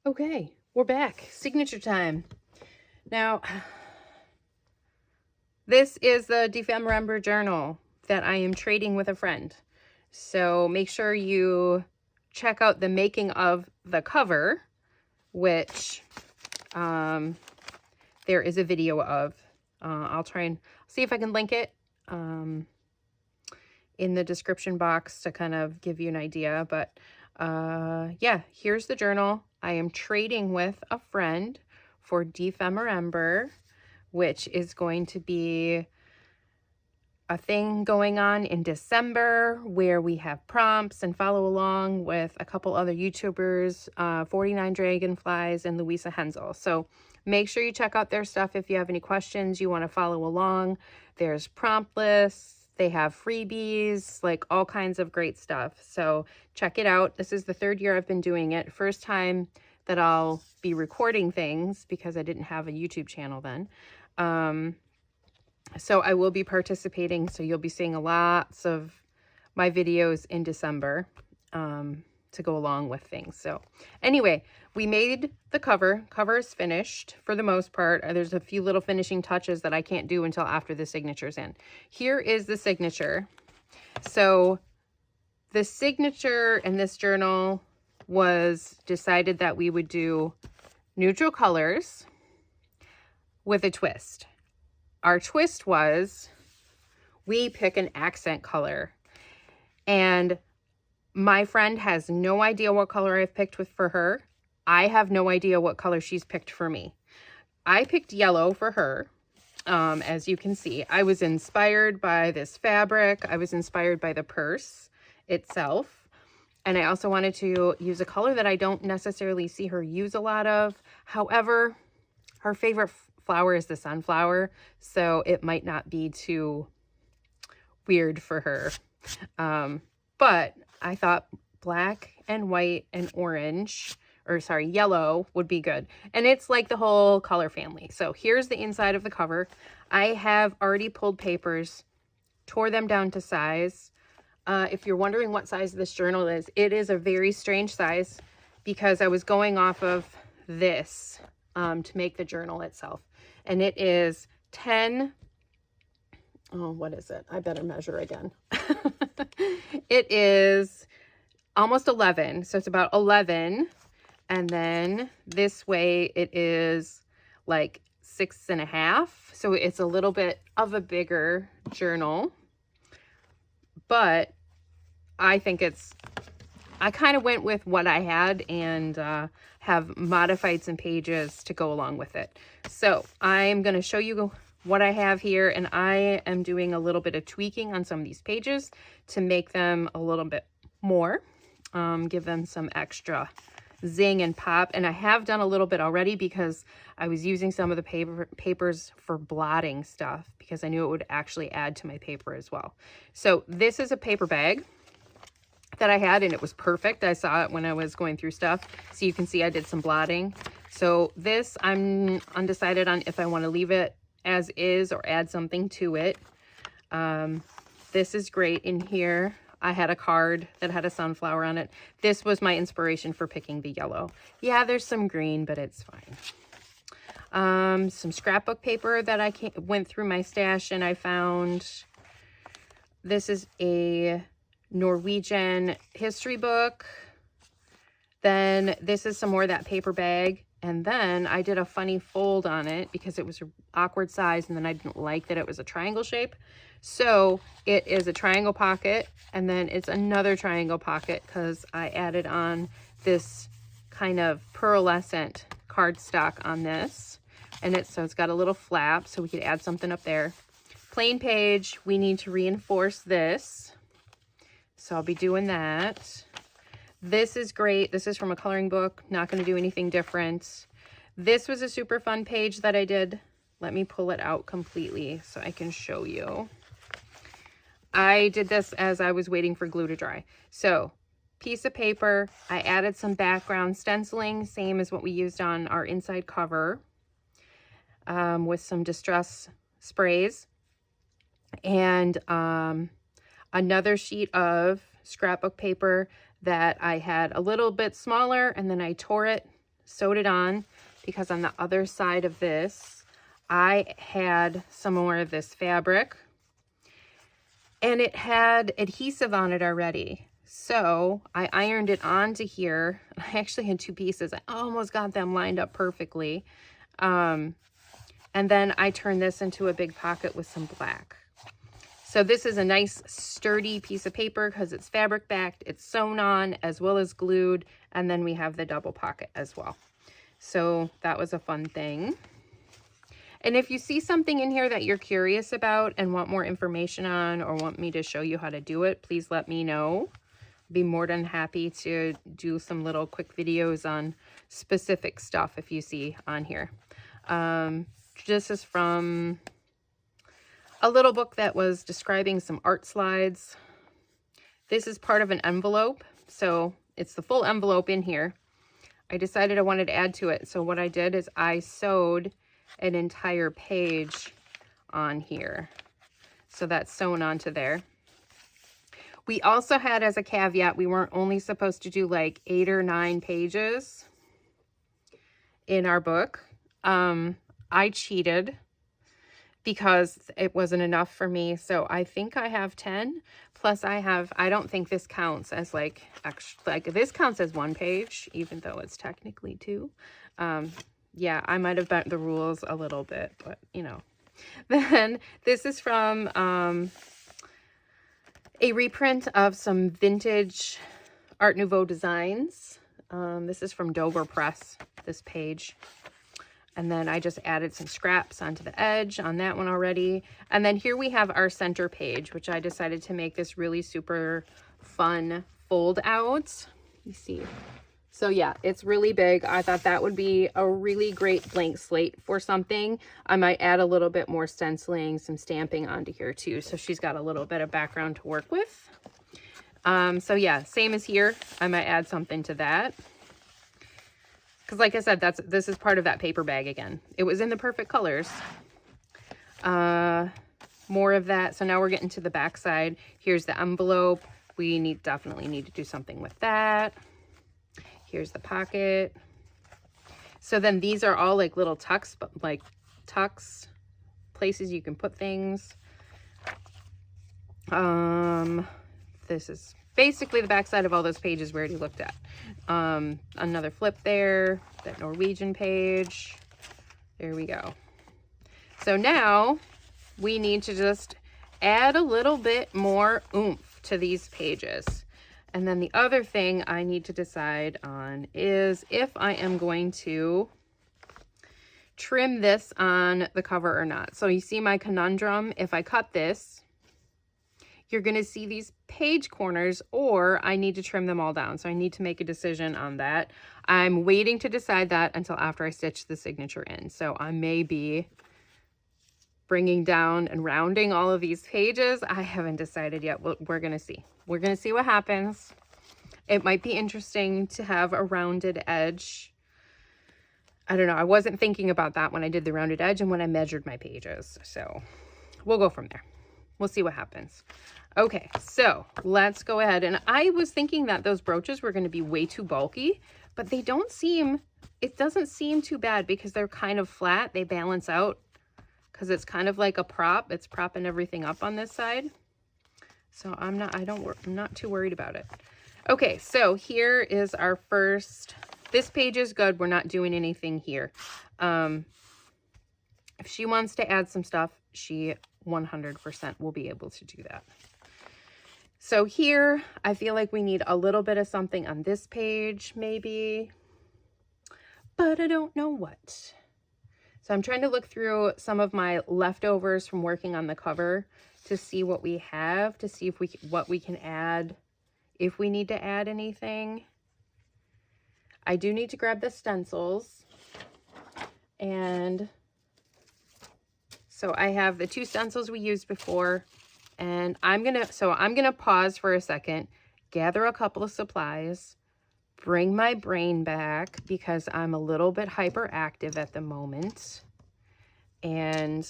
Okay, we're back. Signature time. Now, this is the Defember journal that I am trading with a friend. So make sure you check out the making of the cover, which there is a video of. I'll try and see if I can link it in the description box to kind of give you an idea. But yeah, here's the journal. I am trading with a friend for Defember, which is going to be a thing going on in December where we have prompts and follow along with a couple other YouTubers, 49 Dragonflies and Louisa Hensel. So make sure you check out their stuff if you have any questions, you want to follow along. There's prompt lists, they have freebies, like all kinds of great stuff. So check it out. This is the third year I've been doing it. First time that I'll be recording things because I didn't have a YouTube channel then. So I will be participating. So you'll be seeing lots of my videos in December to go along with things. So anyway, we made the cover. Cover is finished for the most part. There's a few little finishing touches that I can't do until after the signature's in. Here is the signature. So the signature in this journal was decided that we would do neutral colors with a twist. Our twist was we pick an accent color, and my friend has no idea what color I've picked for her. I have no idea what color she's picked for me. I picked yellow for her. As you can see, I was inspired by this fabric. I was inspired by the purse itself. And I also wanted to use a color that I don't necessarily see her use a lot of. However, her favorite flower is the sunflower, so it might not be too weird for her. But I thought black and white and orange, or sorry, yellow would be good. And it's like the whole color family. So here's the inside of the cover. I have already pulled papers, tore them down to size. If you're wondering what size this journal is, it is a very strange size because I was going off of this to make the journal itself. And it is 10, oh, what is it? I better measure again. It is almost 11. So it's about 11. And then this way it is like 6.5. So it's a little bit of a bigger journal. But I think I kind of went with what I had and have modified some pages to go along with it. So I'm going to show you what I have here, and I am doing a little bit of tweaking on some of these pages to make them a little bit more, give them some extra zing and pop. And I have done a little bit already because I was using some of the papers for blotting stuff because I knew it would actually add to my paper as well. So this is a paper bag that I had, and it was perfect. I saw it when I was going through stuff. So you can see I did some blotting. So this, I'm undecided on if I want to leave it as is or add something to it. This is great. In here, I had a card that had a sunflower on it. This was my inspiration for picking the yellow. Yeah, there's some green, but it's fine. Some scrapbook paper that I went through my stash and I found. This is a Norwegian history book. Then this is some more of that paper bag. And then I did a funny fold on it because it was an awkward size, and then I didn't like that it was a triangle shape. So it is a triangle pocket, and then it's another triangle pocket because I added on this kind of pearlescent cardstock on this. And so it's got a little flap, so we could add something up there. Plain page, we need to reinforce this. So I'll be doing that. This is great. This is from a coloring book. Not going to do anything different. This was a super fun page that I did. Let me pull it out completely so I can show you. I did this as I was waiting for glue to dry. So, piece of paper. I added some background stenciling, same as what we used on our inside cover, with some distress sprays. And another sheet of scrapbook paper that I had a little bit smaller, and then I tore it sewed it on because on the other side of this, I had some more of this fabric and it had adhesive on it already. So I ironed it onto here. I actually had 2 pieces. I almost got them lined up perfectly. And then I turned this into a big pocket with some black. So this is a nice sturdy piece of paper because it's fabric backed, it's sewn on as well as glued, and then we have the double pocket as well. So that was a fun thing. And if you see something in here that you're curious about and want more information on or want me to show you how to do it, please let me know. I'd be more than happy to do some little quick videos on specific stuff if you see on here. This is from a little book that was describing some art slides. This is part of an envelope, so it's the full envelope in here. I decided I wanted to add to it, so what I did is I sewed an entire page on here. So that's sewn onto there. We also had as a caveat, we weren't only supposed to do like 8 or 9 pages in our book. I cheated because it wasn't enough for me. So I think I have 10. Plus I don't think this counts as like this counts as 1 page, even though it's technically 2. Yeah, I might have bent the rules a little bit, but you know. Then this is from a reprint of some vintage Art Nouveau designs. This is from Dover Press, this page. And then I just added some scraps onto the edge on that one already. And then here we have our center page, which I decided to make this really super fun fold out. You see. So yeah, it's really big. I thought that would be a really great blank slate for something. I might add a little bit more stenciling, some stamping onto here too. So she's got a little bit of background to work with. So yeah, same as here. I might add something to that. Because like I said, this is part of that paper bag again. It was in the perfect colors. More of that. So now we're getting to the back side. Here's the envelope. We definitely need to do something with that. Here's the pocket. So then these are all like little tucks, places you can put things. This is basically the back side of all those pages we already looked at. Another flip there, that Norwegian page. There we go. So now we need to just add a little bit more oomph to these pages. And then the other thing I need to decide on is if I am going to trim this on the cover or not. So you see my conundrum. If I cut this, you're going to see these page corners, or I need to trim them all down. So I need to make a decision on that. I'm waiting to decide that until after I stitch the signature in. So I may be bringing down and rounding all of these pages. I haven't decided yet. We're going to see. We're going to see what happens. It might be interesting to have a rounded edge. I don't know. I wasn't thinking about that when I did the rounded edge and when I measured my pages. So we'll go from there. We'll see what happens. Okay, so let's go ahead. And I was thinking that those brooches were going to be way too bulky, but they don't seem, it doesn't seem too bad because they're kind of flat. They balance out because it's kind of like a prop. It's propping everything up on this side. So I'm not too worried about it. Okay, so here is our first, this page is good. We're not doing anything here. If she wants to add some stuff, she 100% will be able to do that. So here, I feel like we need a little bit of something on this page, maybe, but I don't know what. So I'm trying to look through some of my leftovers from working on the cover to see what we have, to see if what we can add, if we need to add anything. I do need to grab the stencils. And so I have the 2 stencils we used before, and I'm gonna pause for a second, gather a couple of supplies, bring my brain back because I'm a little bit hyperactive at the moment, and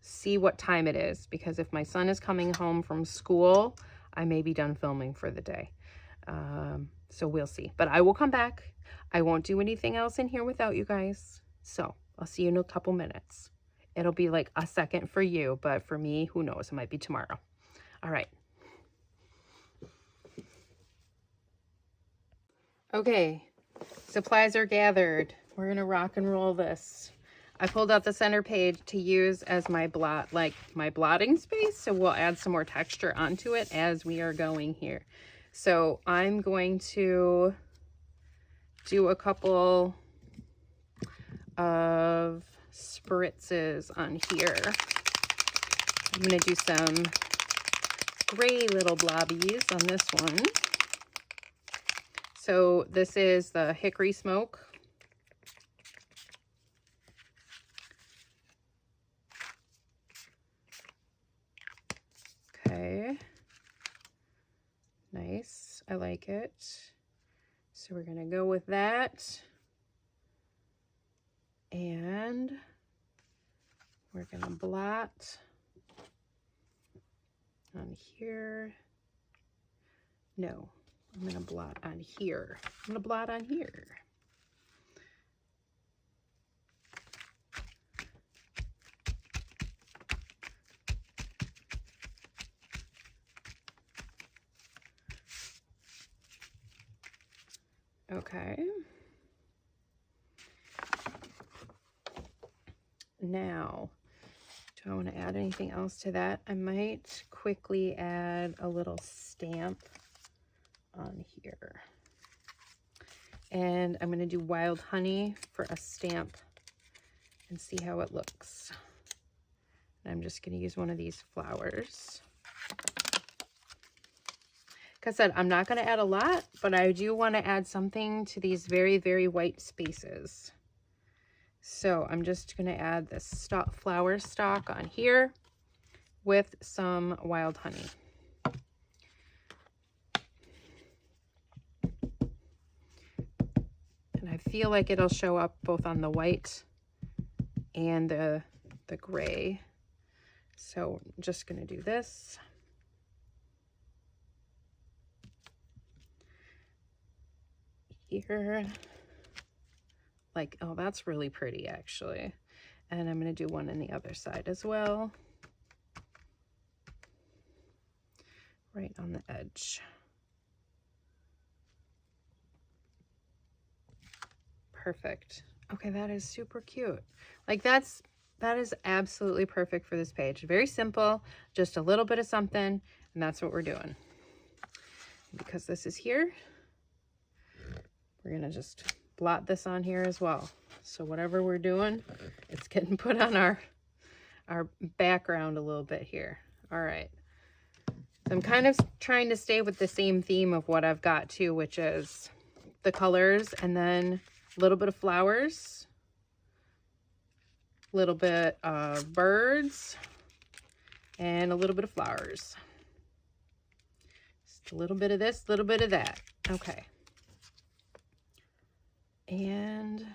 see what time it is, because if my son is coming home from school, I may be done filming for the day. So we'll see. But I will come back. I won't do anything else in here without you guys. So I'll see you in a couple minutes. It'll be like a second for you, but for me, who knows? It might be tomorrow. All right. Okay, supplies are gathered. We're going to rock and roll this. I pulled out the center page to use as my my blotting space. So we'll add some more texture onto it as we are going here. So I'm going to do a couple of spritzes on here. I'm going to do some gray little blobbies on this one. So this is the hickory smoke. Okay. Nice. I like it. So we're going to go with that. And we're going to blot on here. No, I'm going to blot on here. I'm going to blot on here. Okay. Now, do I want to add anything else to that? I might quickly add a little stamp on here. And I'm going to do wild honey for a stamp and see how it looks. And I'm just going to use one of these flowers. Like I said, I'm not going to add a lot, but I do want to add something to these very, very white spaces. So I'm just going to add this flower stalk on here with some wild honey. And I feel like it'll show up both on the white and the gray. So I'm just going to do this. Here. Like, oh, that's really pretty actually. And I'm going to do one on the other side as well. Right on the edge. Perfect. Okay, that is super cute. Like that is absolutely perfect for this page. Very simple, just a little bit of something, and that's what we're doing. Because this is here, we're going to just blot this on here as well. So whatever we're doing, it's getting put on our background a little bit here. All right. So I'm kind of trying to stay with the same theme of what I've got too, which is the colors and then a little bit of flowers, a little bit of birds, and a little bit of flowers. Just a little bit of this, a little bit of that. Okay. And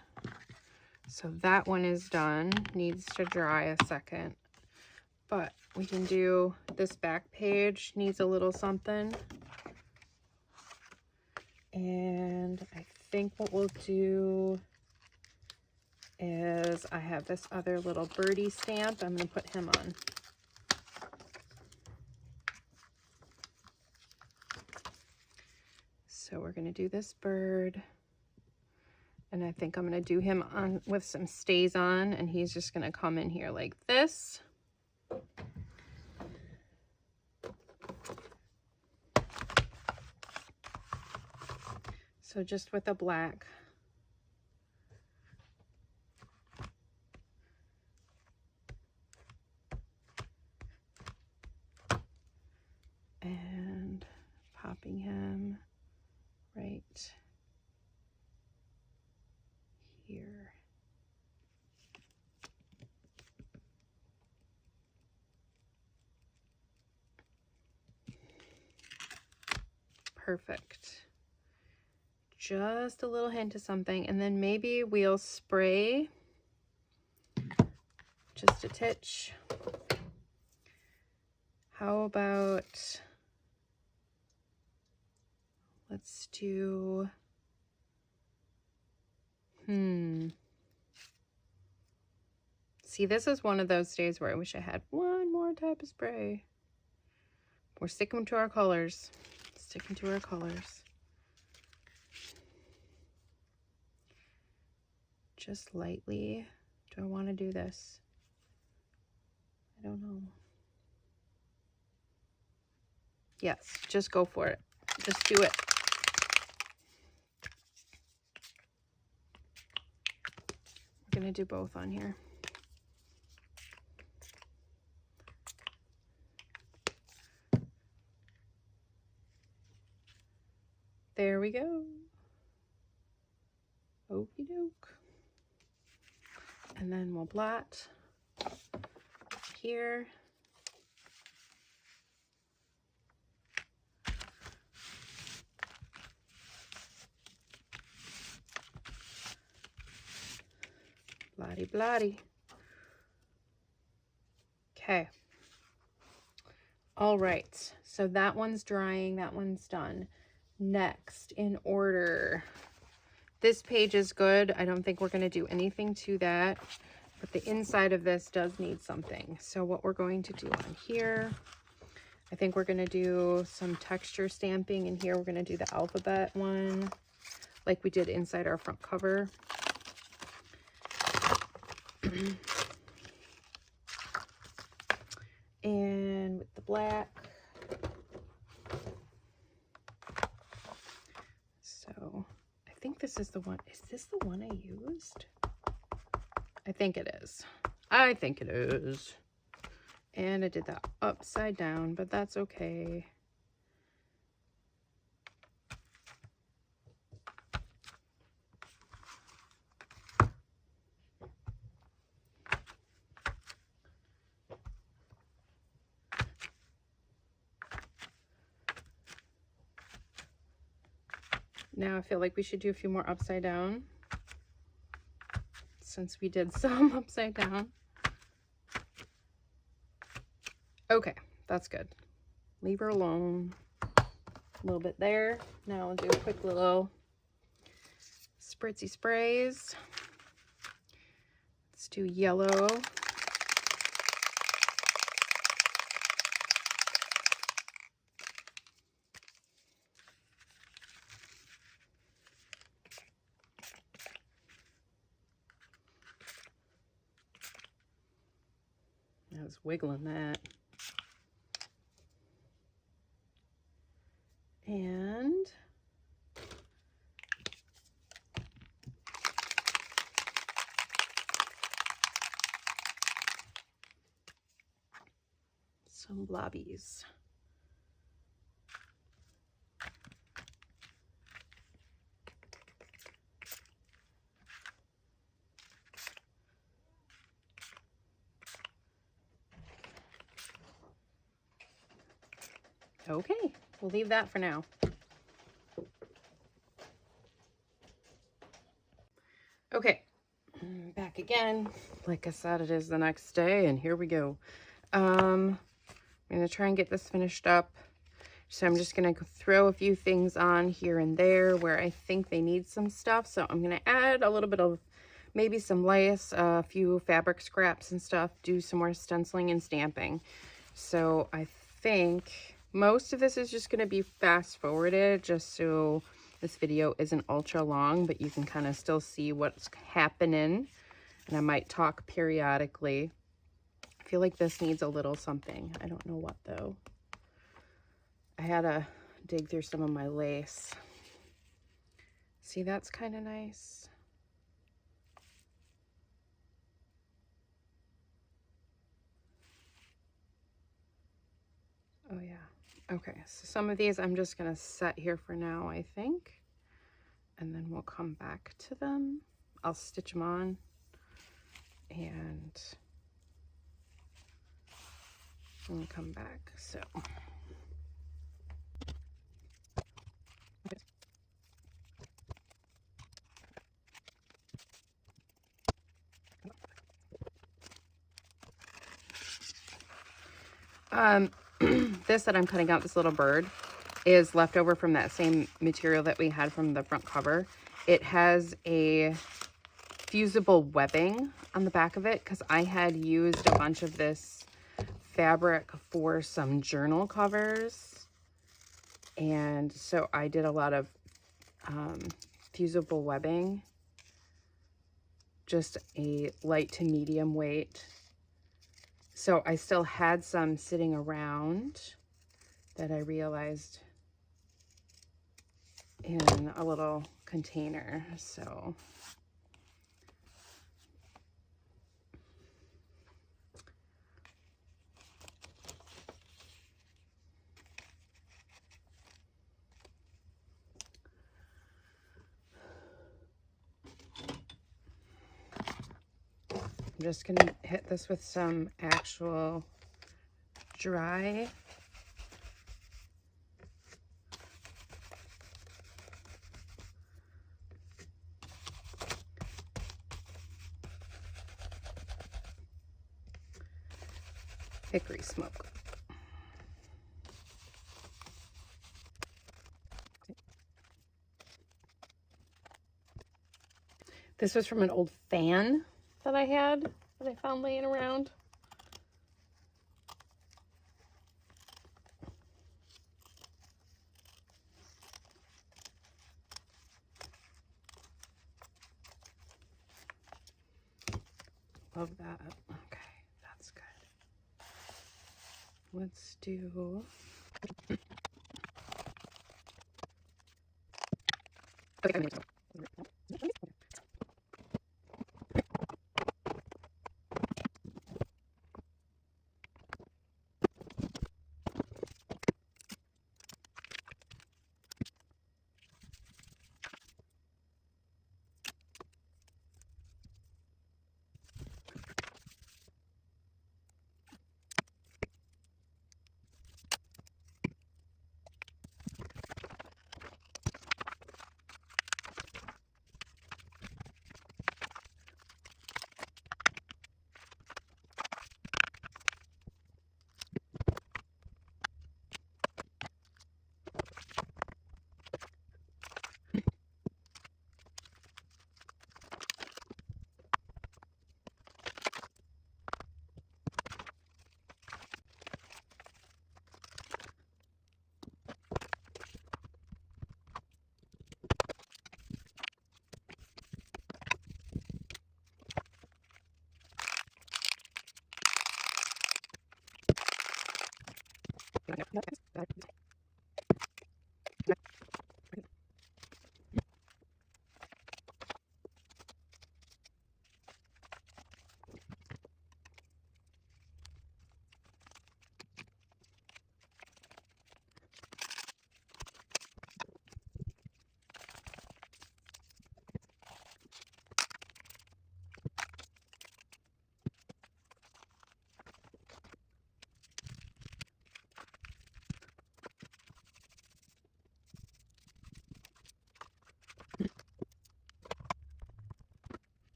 so that one is done. Needs to dry a second. But we can do this back page. Needs a little something. And I think what we'll do is I have this other little birdie stamp. I'm going to put him on. So we're going to do this bird. And I think I'm going to do him on with some stays on, and he's just going to come in here like this. So just with a black. And popping him right here. Perfect. Just a little hint of something, and then maybe we'll spray just a titch. How about a Let's do, see, this is one of those days where I wish I had one more type of spray. We're sticking to our colors. Sticking to our colors. Just lightly. Do I want to do this? I don't know. Yes, just go for it. Just do it. We're going to do both on here. There we go. Okie doke. And then we'll blot here. Blotty blotty. Okay. All right. So that one's drying. That one's done. Next in order. This page is good. I don't think we're going to do anything to that. But the inside of this does need something. So what we're going to do on here, I think we're going to do some texture stamping. And here we're going to do the alphabet one, like we did inside our front cover. And with the black. So I think this is the one. Is this the one I used? I think it is. I think it is. And I did that upside down, but that's okay. Now I feel like we should do a few more upside down, since we did some upside down. Okay, that's good. Leave her alone. A little bit there. Now I'll do a quick little spritzy sprays. Let's do yellow. I was wiggling that. And some blobbies. Okay, we'll leave that for now. Okay, back again. Like I said, it is the next day, and here we go. I'm going to try and get this finished up. So I'm just going to throw a few things on here and there where I think they need some stuff. So I'm going to add a little bit of maybe some lace, a few fabric scraps and stuff, do some more stenciling and stamping. So I think most of this is just going to be fast forwarded just so this video isn't ultra long, but you can kind of still see what's happening. And I might talk periodically. I feel like this needs a little something. I don't know what though. I had to dig through some of my lace. See, that's kind of nice. Oh yeah. Okay, so some of these I'm just gonna set here for now, I think. And then we'll come back to them. I'll stitch them on. And we'll come back, so. This that I'm cutting out, this little bird, is left over from that same material that we had from the front cover. It has a fusible webbing on the back of it because I had used a bunch of this fabric for some journal covers. And so I did a lot of fusible webbing, just a light to medium weight. So I still had some sitting around that I realized in a little container. So I'm just going to hit this with some actual dry hickory smoke. This was from an old fan that I had, that I found laying around. Love that. Okay, that's good. Let's do... Okay,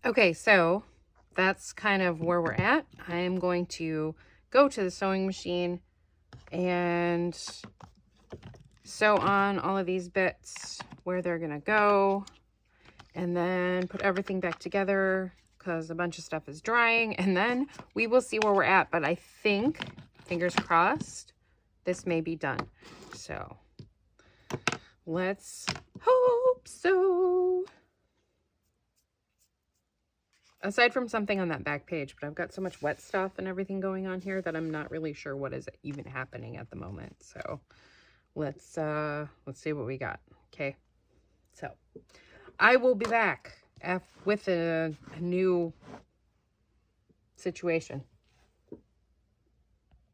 Okay, so that's kind of where we're at. I am going to go to the sewing machine and sew on all of these bits where they're gonna go, and then put everything back together because a bunch of stuff is drying, and then we will see where we're at. But I think, fingers crossed, this may be done. So let's hope so. Aside from something on that back page, but I've got so much wet stuff and everything going on here that I'm not really sure what is even happening at the moment. So let's see what we got. Okay, so I will be back with a new situation.